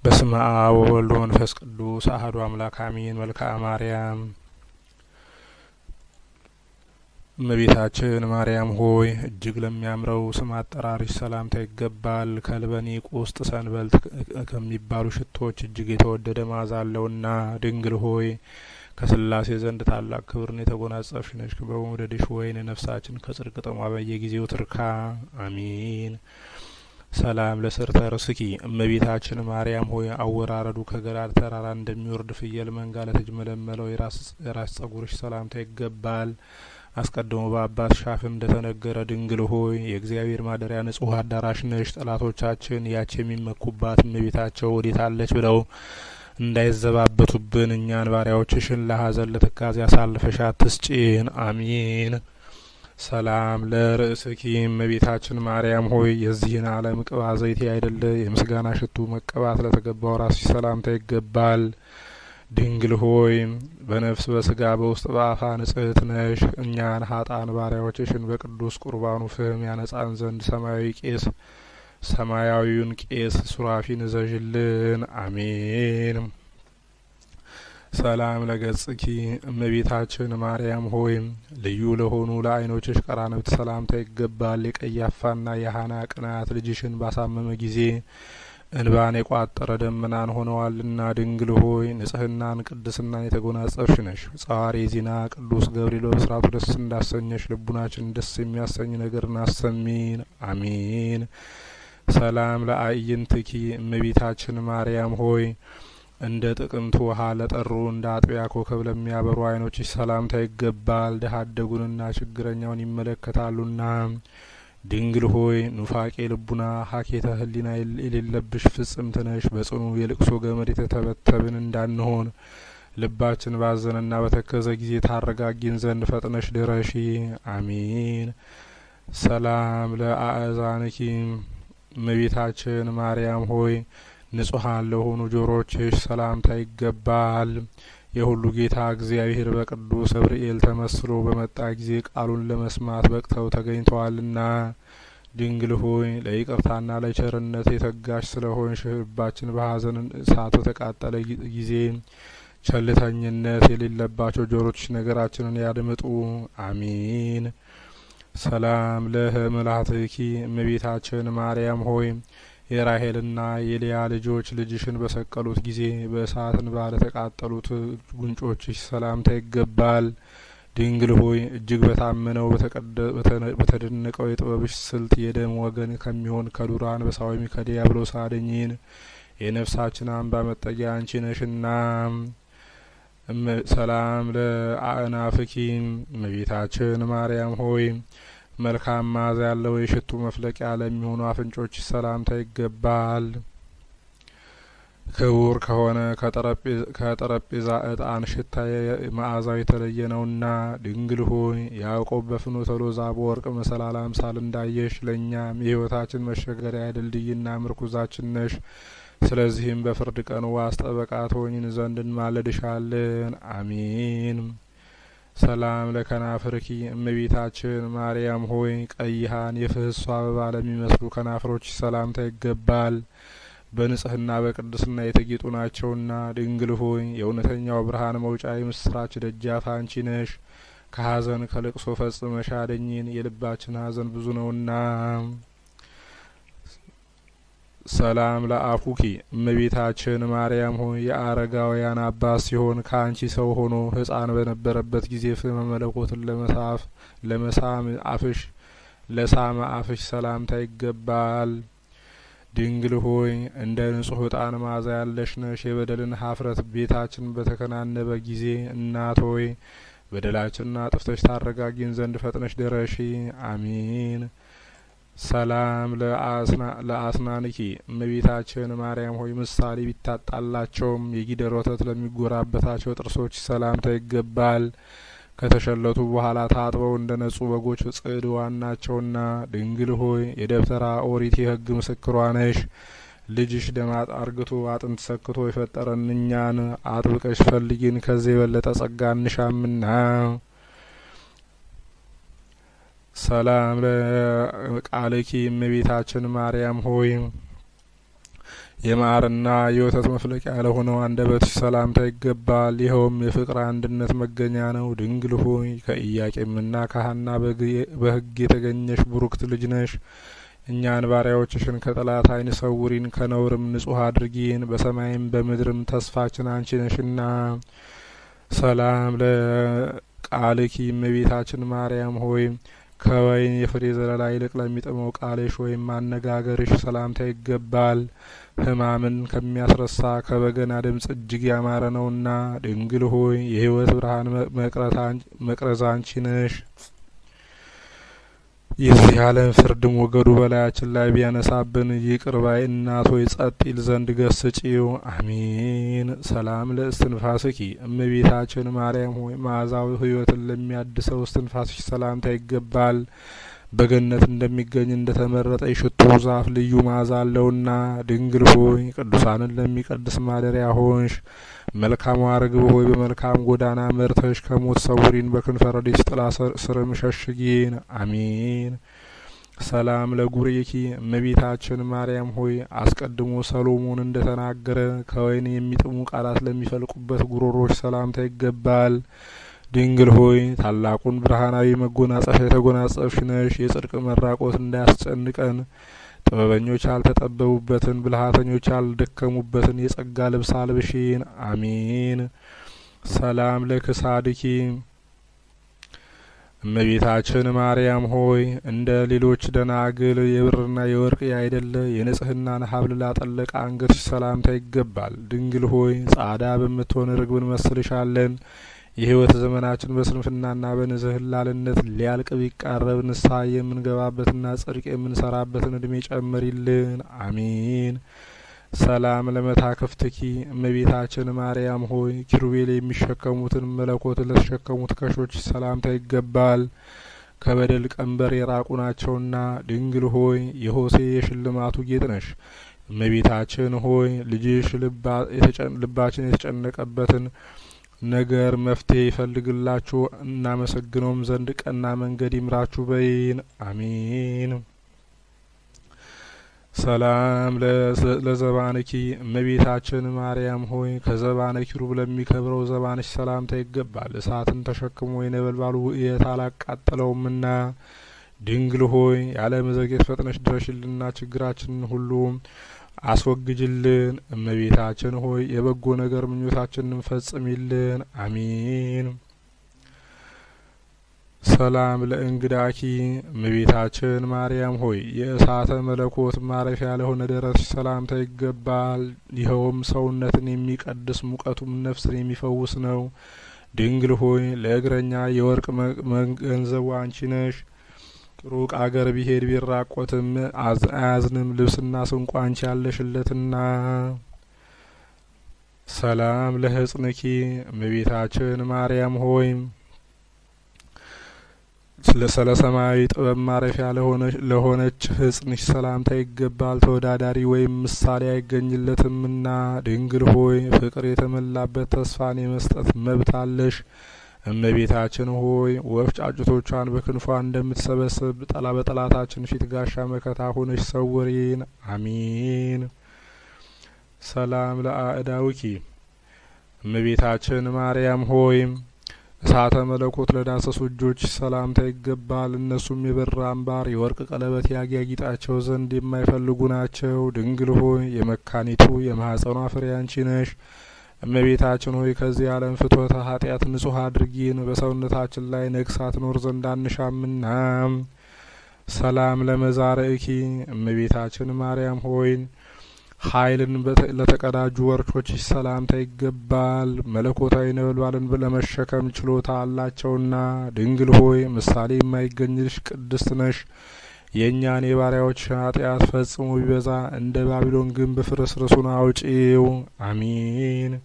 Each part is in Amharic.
በስመ አብ ወወልድ ወመንፈስ ቅዱስ አሐዱ አምላክ አሜን። መልክአ ማርያም እመቤታችን ማርያም ሆይ እጅግ ለሚያምረው ስም አጠራርሽ ሰላምታ ይገባል። ከልበኒቅ ውስጥ ሰንበልት ከሚባሉ ሽቶች እጅግ የተወደደ መዓዛ አለውና ድንግል ሆይ ከስላሴ ዘንድ ታላቅ ክብርን የተጎናጸፍሽ ነሽ። በመውደድሽ ወይን ነፍሳችን ከጽድቅ ጥሟ በየጊዜው ትርካ። አሜን። ሰላም ለስርተ ርስኪ እመቤታችን ማርያም ሆይ አወራረዱ ከገራድ ተራራ እንደሚወርድ ፍየል መንጋ ለተጅመለመለው የራስ ጸጉርሽ ሰላምታ ይገባል። አስቀድሞ በአባትሽ አፍ እንደተነገረ ድንግል ሆይ የእግዚአብሔር ማደሪያ ንጹሕ አዳራሽ ነሽ። ጠላቶቻችን ያች የሚመኩባት እመቤታቸው ወዴት አለች ብለው እንዳይዘባበቱብን እኛን ባሪያዎችሽን ለሐዘን ለትካዜ አሳልፈሽ አትስጪን። አሜን። ሰላም ለርእስኪ እመቤታችን ማርያም ሆይ የዚህን ዓለም ቅባ ዘይት አይደለ የምስጋና ሽቱ መቀባት ለተገባው ራስሽ ሰላምታ ይገባል። ድንግል ሆይ በነፍስ በስጋ በውስጥ በአፋ ንጽሕት ነሽ። እኛን ሀጣን ባሪያዎችሽን በቅዱስ ቁርባኑ ፍህም ያነጻን ዘንድ ሰማያዊውን ቄስ ሱራፊን እዘዥልን። አሜን። ሰላም ለገጽኪ እመቤታችን ማርያም ሆይ ልዩ ለሆኑ ለዓይኖችሽ ቀራንብት ሰላምታ ይገባል። የቀያፋና የሐና ቅናት ልጅሽን ባሳመመ ጊዜ እንባን የቋጠረ ደመናን ሆነዋልና ድንግል ሆይ ንጽህናን ቅድስናን የተጎናጸፍሽ ነሽ። ጸዋሪ ዜና ቅዱስ ገብርኤል በብስራቱ ደስ እንዳሰኘሽ ልቡናችን ደስ የሚያሰኝ ነገርን አሰሚን። አሜን። ሰላም ለአዕይንትኪ እመቤታችን ማርያም ሆይ እንደ ጥቅምት ውሃ ለጠሩ እንደ አጥቢያ ኮከብ ለሚያበሩ ዓይኖችሽ ሰላምታ ይገባል። ድሀ አደጉንና ችግረኛውን ይመለከታሉና ድንግል ሆይ ኑፋቄ ልቡና ሀኬተ ሕሊና የሌለብሽ ፍጽምት ነሽ። በጽኑ የልቅሶ ገመድ የተተበተብን እንዳንሆን ልባችን ባዘነና በተከዘ ጊዜ ታረጋጊን ዘንድ ፈጥነሽ ድረሺ። አሜን። ሰላም ለአእዛንኪ እመቤታችን ማርያም ሆይ ንጹሐን ለሆኑ ጆሮችሽ ሰላምታ ይገባል። የሁሉ ጌታ እግዚአብሔር በቅዱስ ገብርኤል ተመስሎ በመጣ ጊዜ ቃሉን ለመስማት በቅተው ተገኝተዋልና ድንግል ሆይ ለይቅርታና ለቸርነት የተጋሽ ስለሆንሽ ልባችን በሐዘን እሳት በተቃጠለ ጊዜ ቸልተኝነት የሌለባቸው ጆሮችሽ ነገራችንን ያድምጡ። አሜን። ሰላም ለህምላትኪ እመቤታችን ማርያም ሆይ የራሄልና የሊያ ልጆች ልጅሽን በሰቀሉት ጊዜ በእሳትን ባለተቃጠሉት ጉንጮችሽ ሰላምታ ይገባል። ድንግል ሆይ እጅግ በታመነው በተደነቀው የጥበብሽ ስልት የደም ወገን ከሚሆን ከዱር አንበሳ ወይም ከዲያብሎስ አድኝን። የነፍሳችን አምባ መጠጊያ አንቺ ነሽና። ሰላም ለአእናፍኪ እመቤታችን ማርያም ሆይ መልካም መዓዛ ያለው የሽቱ መፍለቂያ ለሚሆኑ አፍንጮች ሰላምታ ይገባል። ክቡር ከሆነ ከጠረጴዛ ዕጣን ሽታ መዓዛው የተለየ ነውና ድንግል ሆይ ያዕቆብ በፍኖተ ሎዛ በወርቅ መሰላል አምሳል እንዳየሽ ለእኛም የሕይወታችን መሸገሪያ ድልድይና ምርኩዛችን ነሽ። ስለዚህም በፍርድ ቀን ዋስ ጠበቃ ትሆኚን ዘንድ እንማልድሻለን። አሜን። ሰላም ለከናፍርኪ እመቤታችን ማርያም ሆይ ቀይሃን የፍህሷ አበባ ለሚመስሉ ከናፍሮች ሰላምታ ይገባል። በንጽህና በቅድስና የተጌጡ ናቸውና ድንግል ሆይ የእውነተኛው ብርሃን መውጫ የምስራች ደጃፍ አንቺ ነሽ። ከሐዘን ከልቅሶ ፈጽመሽ አድኝን፣ የልባችን ሐዘን ብዙ ነውና። ሰላም ለአፉኪ እመቤታችን ማርያም ሆይ የአረጋውያን አባት ሲሆን ከአንቺ ሰው ሆኖ ሕፃን በነበረበት ጊዜ ፍመ መለኮትን ለሳመ አፍሽ ሰላምታ ይገባል። ድንግል ሆይ እንደ ንጹሕ ዕጣን መዓዛ ያለሽ ነሽ። የበደልን ኀፍረት ቤታችን በተከናነበ ጊዜ እናት ሆይ በደላችንን አጥፍተሽ ታረጋጊን ዘንድ ፈጥነሽ ድረሺ። አሜን። ሰላም ለአስናንኪ እመቤታችን ማርያም ሆይ ምሳሌ ቢታጣላቸውም የጊደር ወተት ለሚጎራበታቸው ጥርሶች ሰላምታ ይገባል። ከተሸለቱ በኋላ ታጥበው እንደ ነጹ በጎች ጽድዋን ናቸውና ድንግል ሆይ የደብተራ ኦሪት የሕግ ምስክሯ ነሽ። ልጅሽ ደም አርግቶ አጥንት ሰክቶ የፈጠረን እኛን አጥብቀሽ ፈልጊን፣ ከዚህ የበለጠ ጸጋ እንሻምና። ሰላም ለቃልኪ እመቤታችን ማርያም ሆይ የማርና የወተት መፍለቂያ ለሆነው አንደበትሽ ሰላምታ ይገባል። ይኸውም የፍቅር አንድነት መገኛ ነው። ድንግል ሆይ ከኢያቄምና ከሐና በሕግ የተገኘሽ ቡሩክት ልጅ ነሽ። እኛን ባሪያዎችሽን ከጠላት ዓይን ሰውሪን፣ ከነውርም ንጹሕ አድርጊን። በሰማይም በምድርም ተስፋችን አንቺ ነሽና። ሰላም ለቃልኪ እመቤታችን ማርያም ሆይ ከወይን የፍሬ ዘለላ ይልቅ ለሚጥመው ቃልሽ ወይም አነጋገርሽ ሰላምታ ይገባል። ሕማምን ከሚያስረሳ ከበገና ድምጽ እጅግ ያማረ ነውና። ድንግል ሆይ የሕይወት ብርሃን መቅረዝ አንቺ ነሽ። የዚህ ዓለም ፍርድ ሞገዱ በላያችን ላይ ቢያነሳብን ይቅር ባይ እናት ሆይ ጸጥ ይል ዘንድ ገስጪው። አሜን። ሰላም ለእስትንፋስኪ እመቤታችን ማርያም ሆይ መዓዛዊ ሕይወትን ለሚያድሰው እስትንፋስሽ ሰላምታ ይገባል። በገነት እንደሚገኝ እንደተመረጠ የሽቱ ዛፍ ልዩ መዓዛ አለውና። ድንግል ሆይ ቅዱሳንን ለሚቀድስ ማደሪያ ሆንሽ። መልካሟ ርግብ ሆይ በመልካም ጎዳና መርተሽ ከሞት ሰውሪን፣ በክንፈ ረድኤትሽ ጥላ ስርም ሸሽጊን። አሜን። ሰላም ለጉሬኪ እመቤታችን ማርያም ሆይ አስቀድሞ ሰሎሞን እንደተናገረ ከወይን የሚጥሙ ቃላት ለሚፈልቁበት ጉሮሮች ሰላምታ ይገባል። ድንግል ሆይ ታላቁን ብርሃናዊ መጎናጸፊያ የተጎናጸፍሽ ነሽ። የጽድቅ መራቆት እንዳያስጨንቀን ጥበበኞች ያልተጠበቡበትን ብልሃተኞች ያልደከሙበትን የጸጋ ልብስ አልብሺን። አሜን። ሰላም ለክሳድኪ እመቤታችን ማርያም ሆይ እንደ ሌሎች ደናግል የብርና የወርቅ ያይደለ የንጽህናን ሀብል ላጠለቀ አንገትሽ ሰላምታ ይገባል። ድንግል ሆይ ጻዕዳ በምትሆን ርግብ እንመስልሻለን። የሕይወት ዘመናችን በስንፍናና በንዝህላልነት ሊያልቅ ቢቃረብ ንስሐ የምንገባበትና ጽድቅ የምንሰራበትን እድሜ ጨምሪልን። አሜን። ሰላም ለመታክፍትኪ እመቤታችን ማርያም ሆይ ኪሩቤል የሚሸከሙትን መለኮት ለተሸከሙት ከሾች ሰላምታ ይገባል። ከበደል ቀንበር የራቁ ናቸውና። ድንግል ሆይ የሆሴ የሽልማቱ ጌጥ ነሽ። እመቤታችን ሆይ ልጅሽ ልባችን የተጨነቀበትን ነገር መፍትሄ ይፈልግላችሁ እናመሰግነውም ዘንድ ቀና መንገድ ይምራችሁ በይን። አሜን። ሰላም ለዘባንኪ እመቤታችን ማርያም ሆይ ከዘባነ ኪሩብ ለሚከብረው ዘባንሽ ሰላምታ ይገባል። እሳትን ተሸክሞ የነበልባሉ እሳት አላቃጠለውምና። ድንግል ሆይ ያለ መዘግየት ፈጥነሽ ድረሽልና ችግራችንን ሁሉ አስወግጅልን። እመቤታችን ሆይ የበጎ ነገር ምኞታችንን ፈጽሚልን። አሜን። ሰላም ለእንግዳኪ እመቤታችን ማርያም ሆይ የእሳተ መለኮት ማረፊያ ለሆነ ደረትሽ ሰላምታ ይገባል። ይኸውም ሰውነትን የሚቀድስ ሙቀቱም ነፍስን የሚፈውስ ነው። ድንግል ሆይ ለእግረኛ የወርቅ ገንዘቡ አንቺ ነሽ። ሩቅ አገር ቢሄድ ቢራቆትም አያዝንም፣ ልብስና ስንቋ አንቺ ያለሽለትና። ሰላም ለሕጽንኪ እመቤታችን ማርያም ሆይ ስለ ሰማያዊ ጥበብ ማረፊያ ለሆነች ሕጽንሽ ሰላምታ ይገባል። ተወዳዳሪ ወይም ምሳሌ አይገኝለትምና። ድንግል ሆይ ፍቅር የተመላበት ተስፋን የመስጠት መብት አለሽ። እመቤታችን ሆይ ወፍ ጫጩቶቿን በክንፏ እንደምትሰበስብ በጠላታችን ፊት ጋሻ መከታ ሆነሽ ሰውሪን። አሜን። ሰላም ለአእዳውኪ እመቤታችን ማርያም ሆይ እሳተ መለኮት ለዳሰሱ እጆች ሰላምታ ይገባል። እነሱም የብር አምባር የወርቅ ቀለበት ያጊጣቸው ዘንድ የማይፈልጉ ናቸው። ድንግል ሆይ የመካኒቱ የማኅፀኗ ፍሬ አንቺ ነሽ። እመቤታችን ሆይ ከዚህ ዓለም ፍትወተ ኃጢአት ንጹሕ አድርጊን፣ በሰውነታችን ላይ ነግሳ ትኖር ዘንድ አንሻምና። ሰላም ለመዛርእኪ እመቤታችን ማርያም ሆይ ኃይልን ለተቀዳጁ ወርቾችሽ ሰላምታ ይገባል። መለኮታዊ ነበልባልን ለመሸከም ችሎታ አላቸውና። ድንግል ሆይ ምሳሌ የማይገኝልሽ ቅድስት ነሽ። የእኛን የባሪያዎች ኃጢአት ፈጽሞ ቢበዛ እንደ ባቢሎን ግንብ ፍርስርሱን አውጪው። አሜን።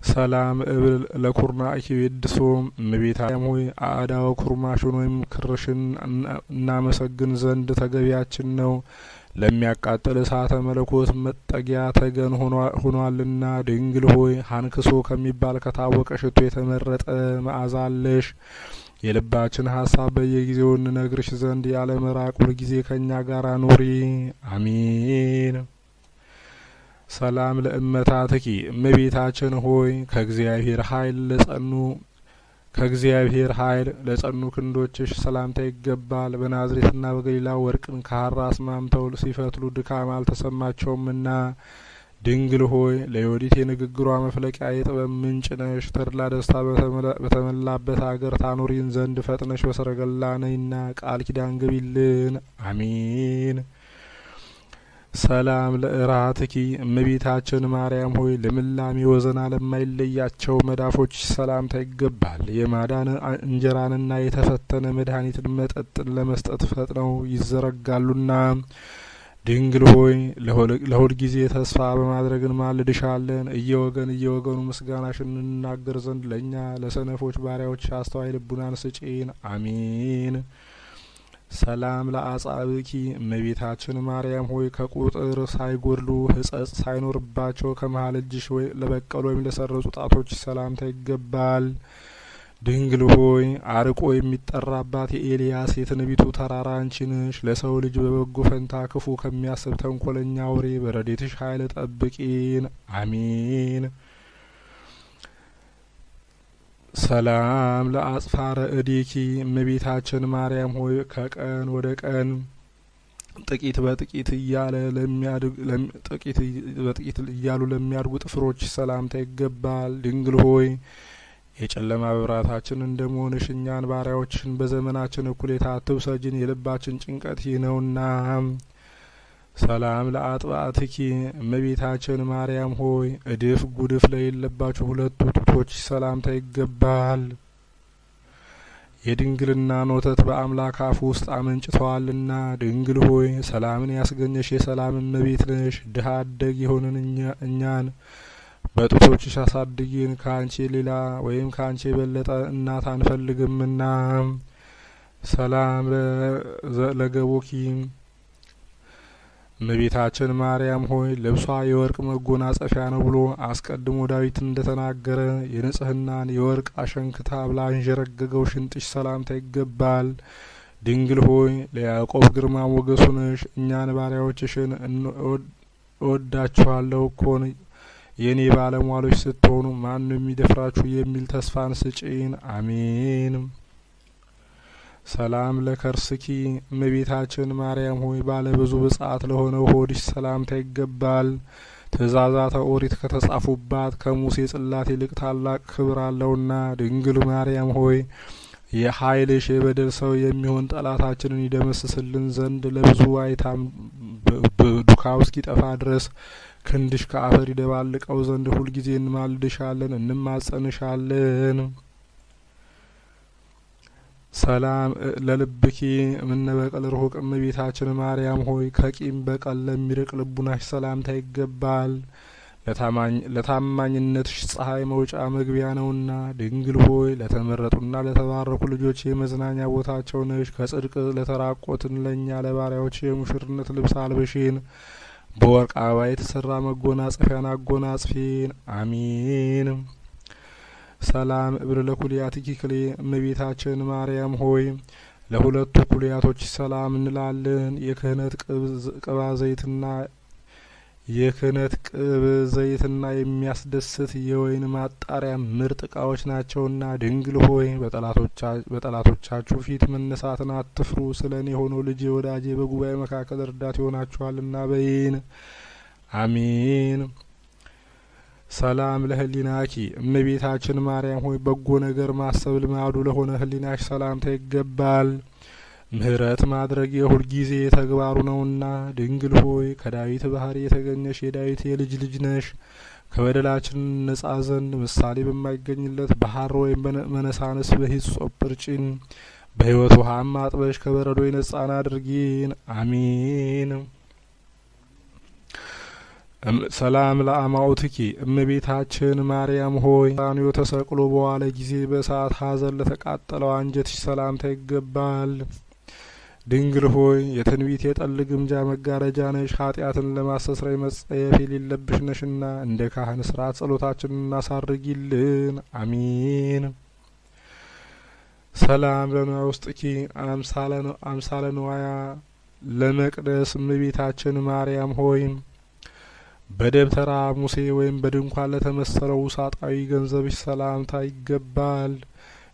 ሰላም እብል ለኩርናኪ ቤድሶ እመቤታችን ሆይ አእዳወ ኩርማሽን ወይም ክርሽን እናመሰግን ዘንድ ተገቢያችን ነው። ለሚያቃጥል እሳተ መለኮት መጠጊያ ተገን ሆኗልና። ድንግል ሆይ ሀንክሶ ከሚባል ከታወቀ ሽቶ የተመረጠ መዓዛ አለሽ። የልባችን ሀሳብ በየጊዜው እንነግርሽ ዘንድ ያለ መራቅ ሁልጊዜ ከእኛ ጋር ኑሪ። አሜን። ሰላም ለእመታትኪ እመቤታችን ሆይ ከእግዚአብሔር ኃይል ለጸኑ ክንዶችሽ ሰላምታ ይገባል። በናዝሬትና በገሊላ ወርቅን ከሐር አስማምተው ሲፈትሉ ድካም አልተሰማቸውምና ድንግል ሆይ ለዮዲት የንግግሯ መፍለቂያ የጥበብ ምንጭ ነሽ። ተድላ ደስታ በተመላበት አገር ታኖሪን ዘንድ ፈጥነሽ በሰረገላ ነይና ቃል ኪዳን ግቢልን። አሜን። ሰላም ለእራትኪ እመቤታችን ማርያም ሆይ ልምላሜ ወዘና ለማይለያቸው መዳፎች ሰላምታ ይገባል። የማዳን እንጀራንና የተፈተነ መድኃኒትን መጠጥን ለመስጠት ፈጥነው ይዘረጋሉና ድንግል ሆይ ለሁል ጊዜ ተስፋ በማድረግ እንማልድሻለን። እየወገኑ ምስጋናሽን እንናገር ዘንድ ለእኛ ለሰነፎች ባሪያዎች አስተዋይ ልቡናን ስጪን። አሜን። ሰላም ለአጻብኪ እመቤታችን ማርያም ሆይ ከቁጥር ሳይጎድሉ ሕጸጽ ሳይኖርባቸው ከመሀል እጅሽ ለበቀሉ ወይም ለሰረጹ ጣቶች ሰላምታ ይገባል። ድንግል ሆይ አርቆ የሚጠራባት የኤልያስ የትንቢቱ ተራራ አንቺ ነሽ። ለሰው ልጅ በበጎ ፈንታ ክፉ ከሚያስብ ተንኮለኛ አውሬ በረዴትሽ ኃይል ጠብቂን። አሜን። ሰላም ለአጽፋረ እዲኪ እመቤታችን ማርያም ሆይ ከቀን ወደ ቀን ጥቂት በጥቂት እያሉ ለሚያድጉ ጥፍሮች ሰላምታ ይገባል። ድንግል ሆይ የጨለማ መብራታችን እንደመሆንሽ እኛን ባሪያዎችሽን በዘመናችን እኩሌታ አትውሰጂን፣ የልባችን ጭንቀት ይህ ነውና። ሰላም ለአጥባትኪ እመቤታችን ማርያም ሆይ እድፍ ጉድፍ ለሌለባቸው ሁለቱ ጡቶች ሰላምታ ይገባል። የድንግልናን ወተት በአምላክ አፍ ውስጥ አመንጭተዋልና ድንግል ሆይ ሰላምን ያስገኘሽ የሰላም እመቤት ነሽ። ድሀ አደግ የሆንን እኛን በጡቶችሽ አሳድጊን፣ ከአንቺ ሌላ ወይም ከአንቺ የበለጠ እናት አንፈልግምና። ሰላም ለገቦኪ እመቤታችን ማርያም ሆይ ልብሷ የወርቅ መጎናጸፊያ ነው ብሎ አስቀድሞ ዳዊት እንደተናገረ የንጽህናን የወርቅ አሸንክታ ብላ አንዠረገገው ሽንጥሽ ሰላምታ ይገባል። ድንግል ሆይ ለያዕቆብ ግርማ ሞገሱ ነሽ። እኛን ባሪያዎችሽን እወዳችኋለሁ እኮን የኔ ባለሟሎች ስትሆኑ ማን የሚደፍራችሁ የሚል ተስፋን ስጪን። አሜን። ሰላም ለከርስኪ እመቤታችን ማርያም ሆይ ባለ ብዙ ብጽዓት ለሆነው ሆድሽ ሰላምታ ይገባል። ትእዛዛተ ኦሪት ከተጻፉባት ከሙሴ ጽላት ይልቅ ታላቅ ክብር አለውና ድንግል ማርያም ሆይ የኃይልሽ የበደል ሰው የሚሆን ጠላታችንን ይደመስስልን ዘንድ ለብዙ ዋይታም ዱካው እስኪጠፋ ድረስ ክንድሽ ከአፈር ይደባልቀው ዘንድ ሁልጊዜ እንማልድሻለን እንማጸንሻለን። ሰላም ለልብኪ እምነበቀል ርሁቅ እመቤታችን ማርያም ሆይ ከቂም በቀል ለሚርቅ ልቡናሽ ሰላምታ ይገባል። ለታማኝነትሽ ፀሐይ መውጫ መግቢያ ነውና ድንግል ሆይ ለተመረጡና ለተባረኩ ልጆች የመዝናኛ ቦታቸው ነሽ። ከጽድቅ ለተራቆትን ለእኛ ለባሪያዎች የሙሽርነት ልብስ አልብሽን፣ በወርቅ አበባ የተሰራ መጎናጸፊያን አጎናጽፊን። አሜን። ሰላም እብር ለኩልያትኪ ክሌ እመቤታችን ማርያም ሆይ ለሁለቱ ኩልያቶች ሰላም እንላለን። የክህነት ቅብ ዘይትና የሚያስደስት የወይን ማጣሪያ ምርጥ እቃዎች ናቸውና ድንግል ሆይ በጠላቶቻችሁ ፊት መነሳትን አትፍሩ። ስለኔ ሆኖ ልጅ ወዳጄ በጉባኤ መካከል እርዳት ይሆናችኋልና በይን። አሜን። ሰላም ለህሊናኪ እመቤታችን ማርያም ሆይ በጎ ነገር ማሰብ ልማዱ ለሆነ ህሊናሽ ሰላምታ ይገባል። ምህረት ማድረግ የሁል ጊዜ ተግባሩ ነውና ድንግል ሆይ ከዳዊት ባህሪ የተገኘሽ የዳዊት የልጅ ልጅ ነሽ። ከበደላችን ነጻ ዘንድ ምሳሌ በማይገኝለት ባህር ወይም መነሳንስ በሂሶጵ እርጪን፣ በህይወት ውሃም አጥበሽ ከበረዶ የነጻን አድርጊን። አሜን። ሰላም ለአማውትኪ እመቤታችን ማርያም ሆይ ራንዮ ተሰቅሎ በዋለ ጊዜ በእሳት ሐዘን ለተቃጠለው አንጀትሽ ሰላምታ ይገባል። ድንግል ሆይ የትንቢት የጠል ግምጃ መጋረጃ ነሽ። ኃጢአትን ለማስተስረይ መጸየፍ የሌለብሽ ነሽና እንደ ካህን ስርዓት ጸሎታችንን እናሳርጊልን። አሜን። ሰላም ለንዋየ ውስጥኪ አምሳለ ንዋያ ለመቅደስ እመቤታችን ማርያም ሆይ በደብተራ ሙሴ ወይም በድንኳን ለተመሰለው ውሳጣዊ ገንዘብሽ ሰላምታ ይገባል።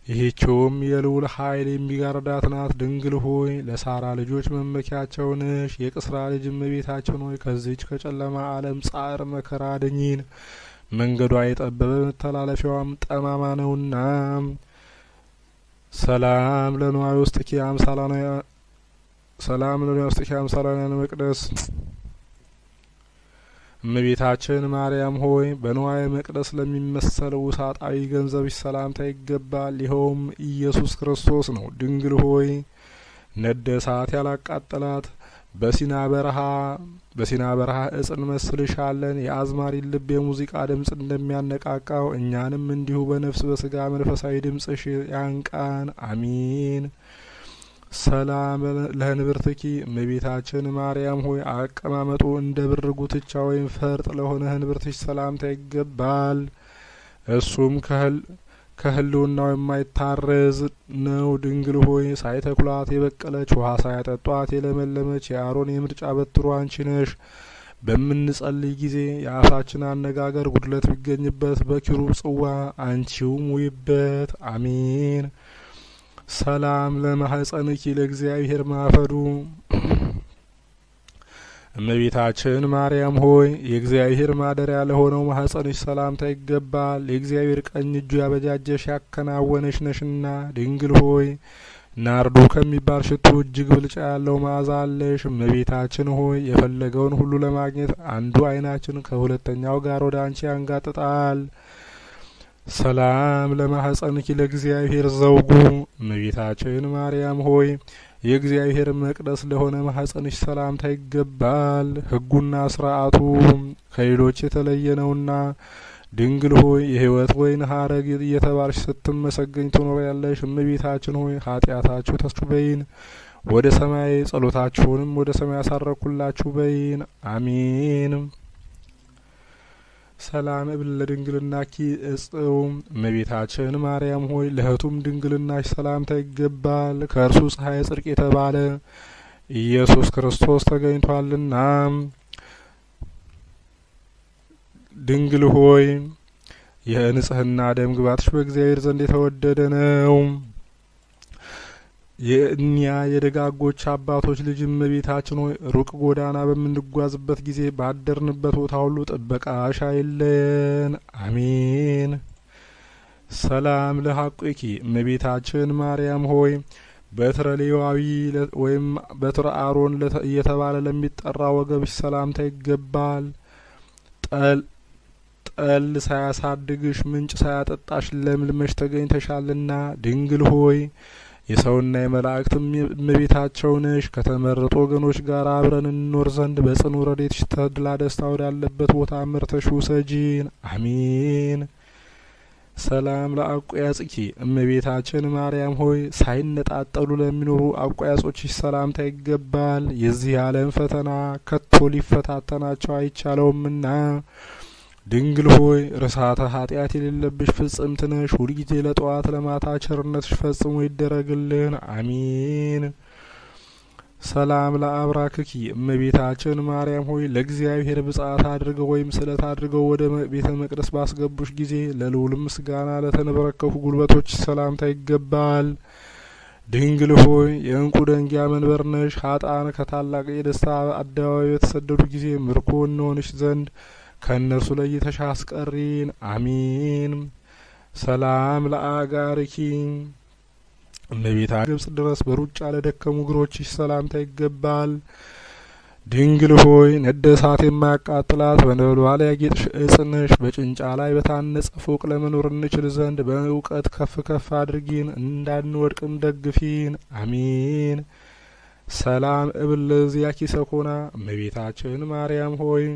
ይህችውም የልዑል ኃይል የሚጋርዳት ናት። ድንግል ሆይ ለሳራ ልጆች መመኪያቸው ነሽ። የቅስራ ልጅ እመቤታችን ሆይ ከዚች ከጨለማ ዓለም ጻዕር መከራ አድኚን። መንገዷ የጠበበ መተላለፊያዋም ጠማማ ነውና። ሰላም ለንዋይ ውስጥኪ አምሳላና መቅደስ እመቤታችን ማርያም ሆይ በንዋየ መቅደስ ለሚመሰለው ውሳጣዊ ገንዘብሽ ሰላምታ ይገባል። ይኸውም ኢየሱስ ክርስቶስ ነው። ድንግል ሆይ ነደ እሳት ያላቃጠላት በሲና በረሃ እጽ እንመስልሻለን። የአዝማሪን ልብ የሙዚቃ ድምጽ እንደሚያነቃቃው እኛንም እንዲሁ በነፍስ በስጋ መንፈሳዊ ድምጽሽ ያንቃን። አሚን። ሰላም ለህንብርትኪ እመቤታችን ማርያም ሆይ አቀማመጡ እንደ ብር ጉትቻ ወይም ፈርጥ ለሆነ ህንብርትሽ ሰላምታ ይገባል። እሱም ከህልውናው የማይታረዝ ነው። ድንግል ሆይ ሳይተኩላት የበቀለች ውሃ ሳያጠጧት የለመለመች የአሮን የምርጫ በትሩ አንቺ ነሽ። በምንጸልይ ጊዜ የአፋችን አነጋገር ጉድለት ቢገኝበት በኪሩብ ጽዋ አንቺው ሙይበት። አሚን። ሰላም ለማህፀንኪ ለእግዚአብሔር ማፈዱ እመቤታችን ማርያም ሆይ የእግዚአብሔር ማደሪያ ለሆነው ማህፀንሽ ሰላምታ ይገባል። የእግዚአብሔር ቀኝ እጁ ያበጃጀሽ ያከናወነሽ ነሽና። ድንግል ሆይ ናርዶ ከሚባል ሽቱ እጅግ ብልጫ ያለው መዓዛ አለሽ። እመቤታችን ሆይ የፈለገውን ሁሉ ለማግኘት አንዱ ዓይናችን ከሁለተኛው ጋር ወደ አንቺ ያንጋጥጣል። ሰላም ለማህፀንኪ ለእግዚአብሔር ዘውጉ እመቤታችን ማርያም ሆይ የእግዚአብሔር መቅደስ ለሆነ ማህፀንሽ ሰላምታ ይገባል። ሕጉና ስርዓቱ ከሌሎች የተለየ ነውና። ድንግል ሆይ የሕይወት ወይን ሀረግ እየተባልሽ ስትመሰገኝ ትኖሪያለሽ። እመቤታችን ሆይ ኃጢአታችሁ ተስበይን ወደ ሰማይ ጸሎታችሁንም ወደ ሰማይ ያሳረኩላችሁ በይን። አሚን። ሰላም እብል ለድንግልናኪ እጽው እመቤታችን ማርያም ሆይ ለህቱም ድንግልናሽ ሰላምታ ይገባል። ከእርሱ ፀሐይ ጽድቅ የተባለ ኢየሱስ ክርስቶስ ተገኝቷልና። ድንግል ሆይ የንጽህና ደም ግባትሽ በእግዚአብሔር ዘንድ የተወደደ ነው። የእኛ የደጋጎች አባቶች ልጅ እመቤታችን ሆይ ሩቅ ጎዳና በምንጓዝበት ጊዜ ባደርንበት ቦታ ሁሉ ጥበቃሽ አይለየን። አሜን። ሰላም ለሐቁኪ እመቤታችን ማርያም ሆይ በትረ ሌዋዊ ወይም በትረ አሮን እየተባለ ለሚጠራ ወገብሽ ሰላምታ ይገባል። ጠል ሳያሳድግሽ ምንጭ ሳያጠጣሽ ለምልመሽ ተገኝተሻልና። ድንግል ሆይ የሰውና የመላእክት እመቤታቸው ነሽ። ከተመረጡ ወገኖች ጋር አብረን እንኖር ዘንድ በጽኑ ረድኤትሽ ተድላ ደስታ ወዳለበት ቦታ ምርተሽ ውሰጂን። አሜን። ሰላም ለአቆያጽኪ እመቤታችን ማርያም ሆይ ሳይነጣጠሉ ለሚኖሩ አቆያጾችሽ ሰላምታ ይገባል። የዚህ ዓለም ፈተና ከቶ ሊፈታተናቸው አይቻለውምና። ድንግል ሆይ ርሳተ ኃጢአት የሌለብሽ ፍጽምት ነሽ። ሁልጊዜ ለጠዋት ለማታ ቸርነትሽ ፈጽሞ ይደረግልን። አሚን። ሰላም ለአብራክኪ እመቤታችን ማርያም ሆይ ለእግዚአብሔር ብጽዓት አድርገው ወይም ስለት አድርገው ወደ ቤተ መቅደስ ባስገቡሽ ጊዜ ለልዑል ምስጋና ለተንበረከኩ ጉልበቶች ሰላምታ ይገባል። ድንግል ሆይ የእንቁ ደንጊያ መንበር ነሽ። ኃጥአን ከታላቅ የደስታ አደባባይ በተሰደዱ ጊዜ ምርኮ እንሆንሽ ዘንድ ከእነርሱ ለይተሽ አስቀሪን። አሚን። ሰላም ለአጋርኪ እመቤታ ግብጽ ድረስ በሩጫ ለደከሙ እግሮችሽ ሰላምታ ይገባል። ድንግል ሆይ ነደ እሳት የማያቃጥላት በነበልባል ያጌጥሽ ዕፅ ነሽ። በጭንጫ ላይ በታነጸ ፎቅ ለመኖር እንችል ዘንድ በእውቀት ከፍ ከፍ አድርጊን፣ እንዳንወድቅም ደግፊን። አሚን። ሰላም እብል ለዚያኪ ሰኮና እመቤታችን ማርያም ሆይ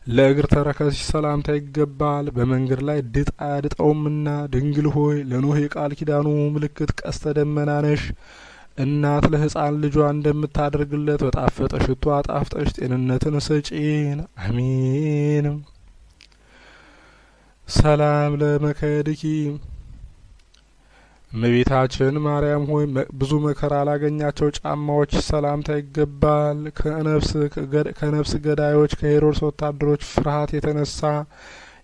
ለእግር ተረከዝሽ ሰላምታ ይገባል። በመንገድ ላይ ድጥ አያድጠውምና። ድንግል ሆይ ለኖህ የቃል ኪዳኑ ምልክት ቀስተ ደመና ነሽ። እናት ለሕፃን ልጇ እንደምታደርግለት በጣፈጠ ሽቶ አጣፍጠሽ ጤንነትን ስጪን። አሜን። ሰላም ለመከድኪ እመቤታችን ማርያም ሆይ ብዙ መከራ ላገኛቸው ጫማዎች ሰላምታ ይገባል። ከነፍስ ገዳዮች ከሄሮድስ ወታደሮች ፍርሃት የተነሳ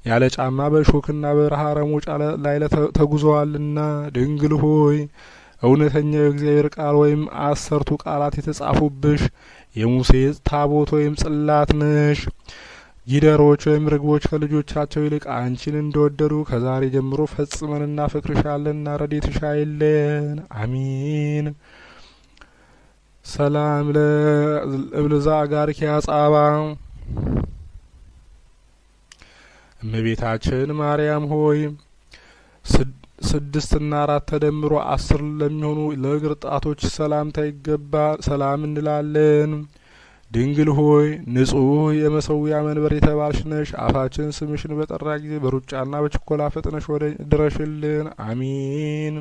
ያለ ጫማ በሾክና በበረሃ ረሞጫ ላይ ተጉዘዋልና ድንግል ሆይ እውነተኛው የእግዚአብሔር ቃል ወይም 10ቱ ቃላት የተጻፉብሽ የሙሴ ታቦት ወይም ጽላት ነሽ። ጊደሮች ወይም ርግቦች ከልጆቻቸው ይልቅ አንቺን እንደወደዱ ከዛሬ ጀምሮ ፈጽመን እናፈቅርሻለንና ረድኤትሽ አይለየን። አሚን። ሰላም ለእብልዛ አጋርኪ አጻባ። እመቤታችን ማርያም ሆይ 6 እና 4 ተደምሮ 10 ለሚሆኑ ለእግር ጣቶች ሰላምታ ይገባል። ሰላም እንላለን። ድንግል ሆይ ንጹሕ የመሰዊያ መንበር የተባልሽ ነሽ። አፋችን ስምሽን በጠራ ጊዜ በሩጫና በችኮላ ፈጥነሽ ወደ ድረሽልን። አሚን።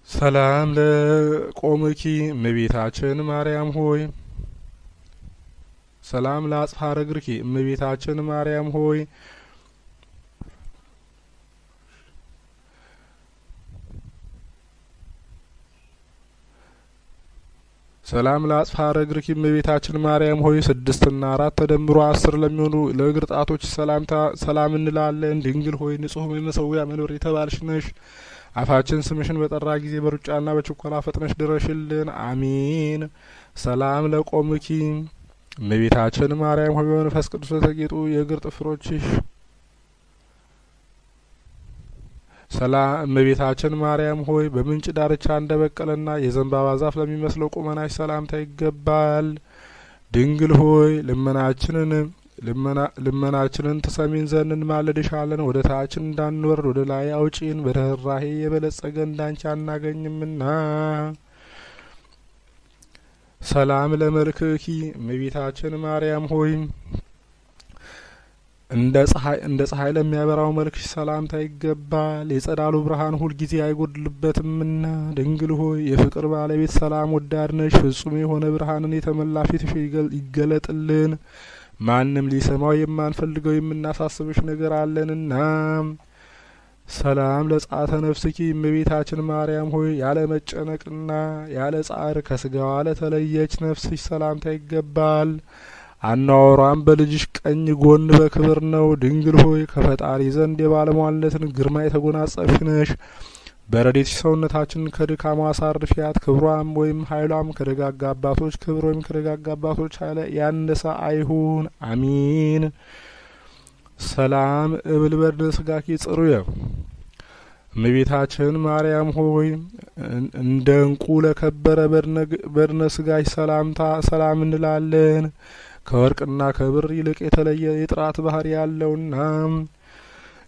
ሰላም ለቆምኪ እመቤታችን ማርያም ሆይ ሰላም ለአጽፋረ እግርኪ እመቤታችን ማርያም ሆይ ሰላም ለአጽፋረ እግርኪ እመቤታችን ማርያም ሆይ 6 እና 4 ተደምሮ 10 ለሚሆኑ ለእግር ጣቶች ሰላም እንላለን። ድንግል ሆይ ንጹሕ የመሰዊያ መንበር የተባልሽ ነሽ። አፋችን ስምሽን በጠራ ጊዜ በሩጫና በችኮላ ፈጥነሽ ድረሽልን። አሚን። ሰላም ለቆምኪ እመቤታችን ማርያም ሆይ በመንፈስ ቅዱስ ለተጌጡ የእግር ጥፍሮችሽ ሰላም እመቤታችን ማርያም ሆይ በምንጭ ዳርቻ እንደበቀለና የዘንባባ ዛፍ ለሚመስለው ቁመናሽ ሰላምታ ይገባል። ድንግል ሆይ ልመናችንን ትሰሚን ዘንድ እንማልድሻለን። ወደ ታችን እንዳንወርድ ወደ ላይ አውጪን፣ በርኅራኄ የበለጸገ እንዳንቺ አናገኝምና። ሰላም ለመልክኪ እመቤታችን ማርያም ሆይ እንደ ፀሐይ ለሚያበራው መልክሽ ሰላምታ ይገባል። የጸዳሉ ብርሃን ሁልጊዜ አይጎድልበትምና። ድንግል ሆይ የፍቅር ባለቤት ሰላም ወዳድ ነሽ። ፍጹም የሆነ ብርሃንን የተመላ ፊትሽ ይገለጥልን። ማንም ሊሰማው የማንፈልገው የምናሳስብሽ ነገር አለንና። ሰላም ለጻተ ነፍስኪ እመቤታችን ማርያም ሆይ ያለ መጨነቅና ያለ ጻር ከስጋዋ ለተለየች ነፍስሽ ሰላምታ ይገባል። አናወሯም በልጅሽ ቀኝ ጎን በክብር ነው። ድንግል ሆይ ከፈጣሪ ዘንድ የባለሟልነትን ግርማ የተጎናጸፍሽ ነሽ። በረድኤትሽ ሰውነታችንን ከድካሟ አሳርፊያት። ክብሯም ወይም ኃይሏም ከደጋጋ አባቶች ክብር ወይም ከደጋጋ አባቶች ኃይል ያነሰ አይሁን። አሚን። ሰላም እብል በድነ ስጋኪ ጽሩየ እመቤታችን ማርያም ሆይ እንደ እንቁ ለከበረ በድነ ስጋሽ ሰላም እንላለን። ከወርቅና ከብር ይልቅ የተለየ የጥራት ባህሪ ያለውና።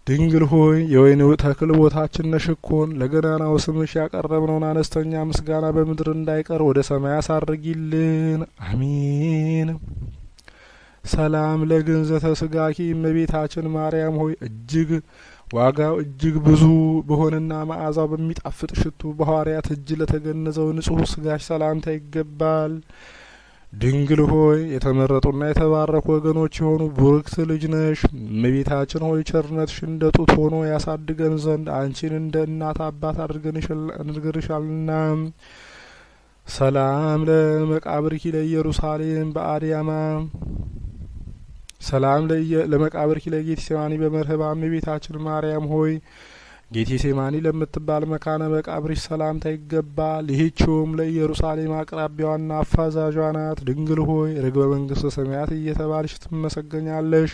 ድንግል ሆይ የወይን ተክል ቦታችን ነሽኮን ለገናናው ስምሽ ያቀረብነውን አነስተኛ ምስጋና በምድር እንዳይቀር ወደ ሰማይ አሳርጊልን። አሚን። ሰላም ለግንዘተ ስጋኪ እመቤታችን ማርያም ሆይ ዋጋው እጅግ ብዙ በሆነና መዓዛው በሚጣፍጥ ሽቱ በሐዋርያት እጅ ለተገነዘው ንጹሕ ስጋሽ ሰላምታ ይገባል። ድንግል ሆይ የተመረጡና የተባረኩ ወገኖች የሆኑ ቡርክት ልጅ ነሽ። እመቤታችን ሆይ ቸርነትሽ እንደ ጡት ሆኖ ያሳድገን ዘንድ አንቺን እንደ እናት አባት አድርገንሻልና። ሰላም ለመቃብርኪ ለኢየሩሳሌም በአድያማ ሰላም ለመቃብርኪ ለጌቴሴማኒ በመርህባ እመቤታችን ማርያም ሆይ ጌቴሴማኒ ለምትባል መካነ መቃብርሽ ሰላምታ ይገባል። ይህችውም ለኢየሩሳሌም አቅራቢያዋና አፋዛዧ ናት። ድንግል ሆይ ርግበ መንግስተ ሰማያት እየተባልሽ ትመሰገኛለሽ።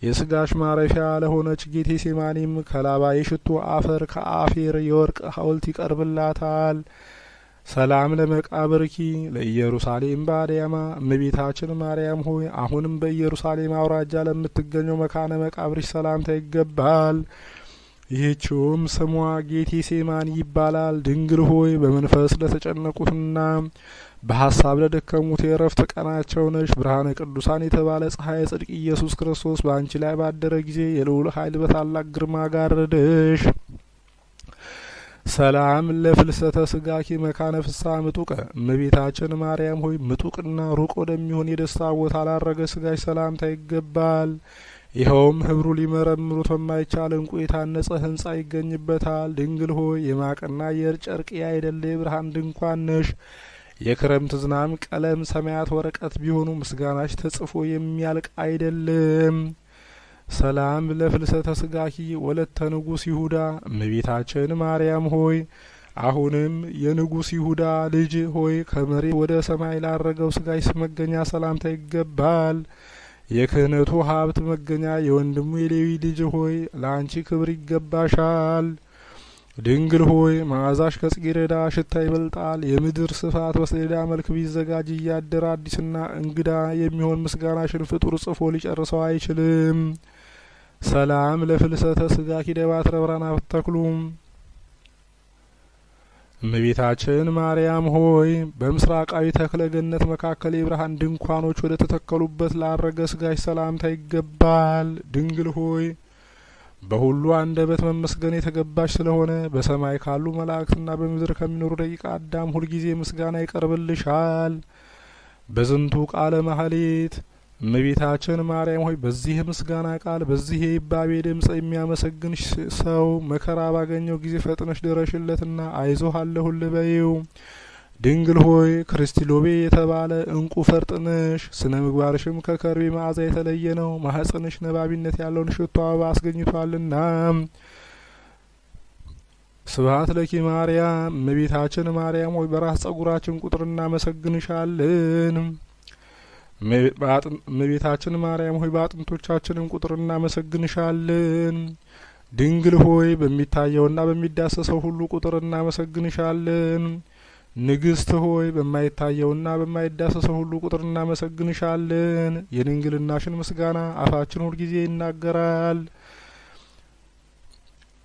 የስጋሽ ማረፊያ ለሆነች ጌቴሴማኒም ከላባ የሽቱ አፈር ከአፌር የወርቅ ሐውልት ይቀርብላታል። ሰላም ለመቃብርኪ ለኢየሩሳሌም በአድያማ እመቤታችን ማርያም ሆይ አሁንም በኢየሩሳሌም አውራጃ ለምትገኘው መካነ መቃብርሽ ሰላምታ ይገባል። ይህችውም ስሟ ጌቴሴማኒ ይባላል። ድንግል ሆይ በመንፈስ ለተጨነቁትና በሀሳብ ለደከሙት የእረፍት ቀናቸው ነሽ። ብርሃነ ቅዱሳን የተባለ ፀሐይ ጽድቅ ኢየሱስ ክርስቶስ በአንቺ ላይ ባደረ ጊዜ የልዑል ኃይል በታላቅ ግርማ ጋረደሽ። ሰላም ለፍልሰተ ስጋኪ መካነ ፍስሐ ምጡቀ እመቤታችን ማርያም ሆይ ምጡቅና ሩቅ ወደሚሆን የደስታ ቦታ ላረገ ስጋሽ ሰላምታ ይገባል። ይኸውም ህብሩ ሊመረምሩት በማይቻል እንቁ የታነጸ ህንጻ ይገኝበታል። ድንግል ሆይ የማቅና የእር ጨርቅ ያይደለ የብርሃን ድንኳን ነሽ። የክረምት ዝናም ቀለም ሰማያት ወረቀት ቢሆኑ ምስጋናሽ ተጽፎ የሚያልቅ አይደለም። ሰላም ለፍልሰተ ስጋኪ ወለተ ንጉስ ይሁዳ እመቤታችን ማርያም ሆይ አሁንም የንጉስ ይሁዳ ልጅ ሆይ ከመሬት ወደ ሰማይ ላረገው ስጋሽ መገኛ ሰላምታ ይገባል። የክህነቱ ሀብት መገኛ የወንድሙ የሌዊ ልጅ ሆይ ለአንቺ ክብር ይገባሻል። ድንግል ሆይ መዓዛሽ ከጽጌረዳ ሽታ ይበልጣል። የምድር ስፋት በሰሌዳ መልክ ቢዘጋጅ እያደረ አዲስና እንግዳ የሚሆን ምስጋናሽን ፍጡር ጽፎ ሊጨርሰው አይችልም። ሰላም ለፍልሰተ ስጋኪ ደባትረ ብርሃናት ተክሉም እመቤታችን ማርያም ሆይ በምስራቃዊ ተክለ ገነት መካከል የብርሃን ድንኳኖች ወደ ተተከሉበት ላረገ ስጋሽ ሰላምታ ይገባል። ድንግል ሆይ በሁሉ አንደበት መመስገን የተገባሽ ስለሆነ በሰማይ ካሉ መላእክትና በምድር ከሚኖሩ ደቂቀ አዳም ሁልጊዜ ምስጋና ይቀርብልሻል። በዝንቱ ቃለ ማህሌት እመቤታችን ማርያም ሆይ በዚህ ምስጋና ቃል በዚህ የይባቤ ድምጽ የሚያመሰግንሽ ሰው መከራ ባገኘው ጊዜ ፈጥነሽ ድረሽለትና አይዞህ አለሁልህ በይው። ድንግል ሆይ ክርስቲሎቤ የተባለ እንቁ ፈርጥነሽ ስነ ምግባርሽም ከከርቤ መዓዛ የተለየ ነው። ማህፀንሽ ነባቢነት ያለውን ሽቶ አበባ አስገኝቷልና። ስብሐት ለኪ ማርያም እመቤታችን ማርያም ሆይ በራስ ጸጉራችን ቁጥር እናመሰግንሻለን። እመቤታችን ማርያም ሆይ በአጥንቶቻችንም ቁጥር እናመሰግንሻለን። ድንግል ሆይ በሚታየውና በሚዳሰሰው ሁሉ ቁጥር እናመሰግንሻለን። ንግስት ሆይ በማይታየውና በማይዳሰሰው ሁሉ ቁጥር እናመሰግንሻለን። የድንግልናሽን ምስጋና አፋችን ሁልጊዜ ይናገራል።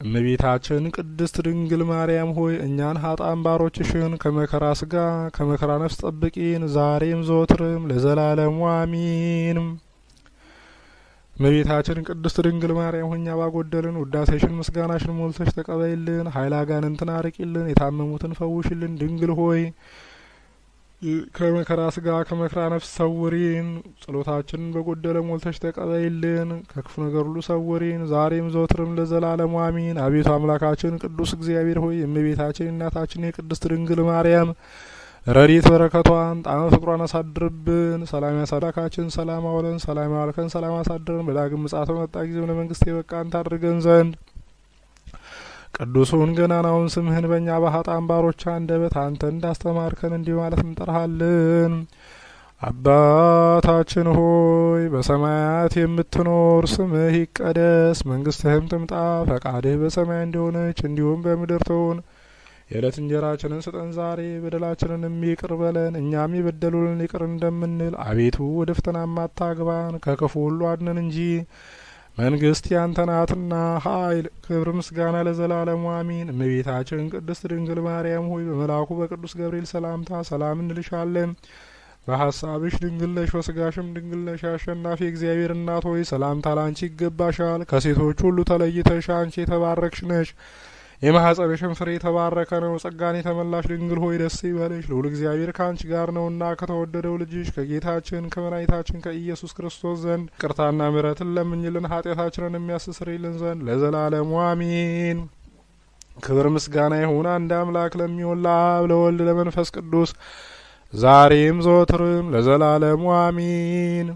እመቤታችን ቅድስት ድንግል ማርያም ሆይ እኛን ኃጥአን ባሮችሽን ከመከራ ስጋ ከመከራ ነፍስ ጠብቂን፣ ዛሬም ዘወትርም ለዘላለሙ አሚን። እመቤታችን ቅድስት ድንግል ማርያም ሆይ እኛ ባጎደልን ውዳሴሽን ምስጋናሽን ሞልተሽ ተቀበይልን። ኃይለ አጋንንትን አርቂልን፣ የታመሙትን ፈውሽልን። ድንግል ሆይ ከመከራ ስጋ ከመከራ ነፍስ ሰውሪን። ጸሎታችንን በጎደለ ሞልተሽ ተቀበይልን፣ ከክፉ ነገር ሁሉ ሰውሪን፣ ዛሬም ዘወትርም ለዘላለሙ አሚን። አቤቱ አምላካችን ቅዱስ እግዚአብሔር ሆይ የእመቤታችን እናታችን የቅድስት ድንግል ማርያም ረድኤት በረከቷን ጣዕመ ፍቅሯን አሳድርብን። ሰላም ያሳዳካችን ሰላም አውለን፣ ሰላም ያዋልከን ሰላም አሳድረን። በዳግም ምጽአት በመጣ ጊዜ ለመንግስት የበቃን ታድርገን ዘንድ ቅዱሱን ገናናውን ስምህን በእኛ በኃጥአን ባሮች አንደበት አንተ እንዳስተማርከን እንዲህ ማለት እንጠራሃለን። አባታችን ሆይ በሰማያት የምትኖር ስምህ ይቀደስ፣ መንግስትህም ትምጣ፣ ፈቃድህ በሰማይ እንደሆነች እንዲሁም በምድር ትሁን። የዕለት እንጀራችንን ስጠን ዛሬ፣ በደላችንን ይቅር በለን እኛም የበደሉንን ይቅር እንደምንል፣ አቤቱ ወደ ፈተናም አታግባን ከክፉ ሁሉ አድነን እንጂ መንግስት ያንተ ናትና ኃይል፣ ክብር፣ ምስጋና ለዘላለሙ አሚን። እመቤታችን ቅድስት ድንግል ማርያም ሆይ በመልአኩ በቅዱስ ገብርኤል ሰላምታ ሰላም እንልሻለን። በሀሳብሽ ድንግል ነሽ፣ በስጋሽም ድንግል ነሽ። አሸናፊ እግዚአብሔር እናት ሆይ ሰላምታ ላንቺ ይገባሻል። ከሴቶች ሁሉ ተለይተሽ አንቺ የተባረክሽ ነሽ፣ የማኅፀንሽም ፍሬ የተባረከ ነው። ጸጋን የተመላሽ ድንግል ሆይ ደስ ይበልሽ፣ ልዑል እግዚአብሔር ከአንቺ ጋር ነውና ከተወደደው ልጅሽ ከጌታችን ከመድኃኒታችን ከኢየሱስ ክርስቶስ ዘንድ ይቅርታና ምሕረትን ለምኝልን ኃጢአታችንን የሚያስተሰርይልን ዘንድ ለዘላለሙ አሚን። ክብር ምስጋና ይሁን አንድ አምላክ ለሚሆን ለአብ ለወልድ ለመንፈስ ቅዱስ ዛሬም ዘወትርም ለዘላለሙ አሚን።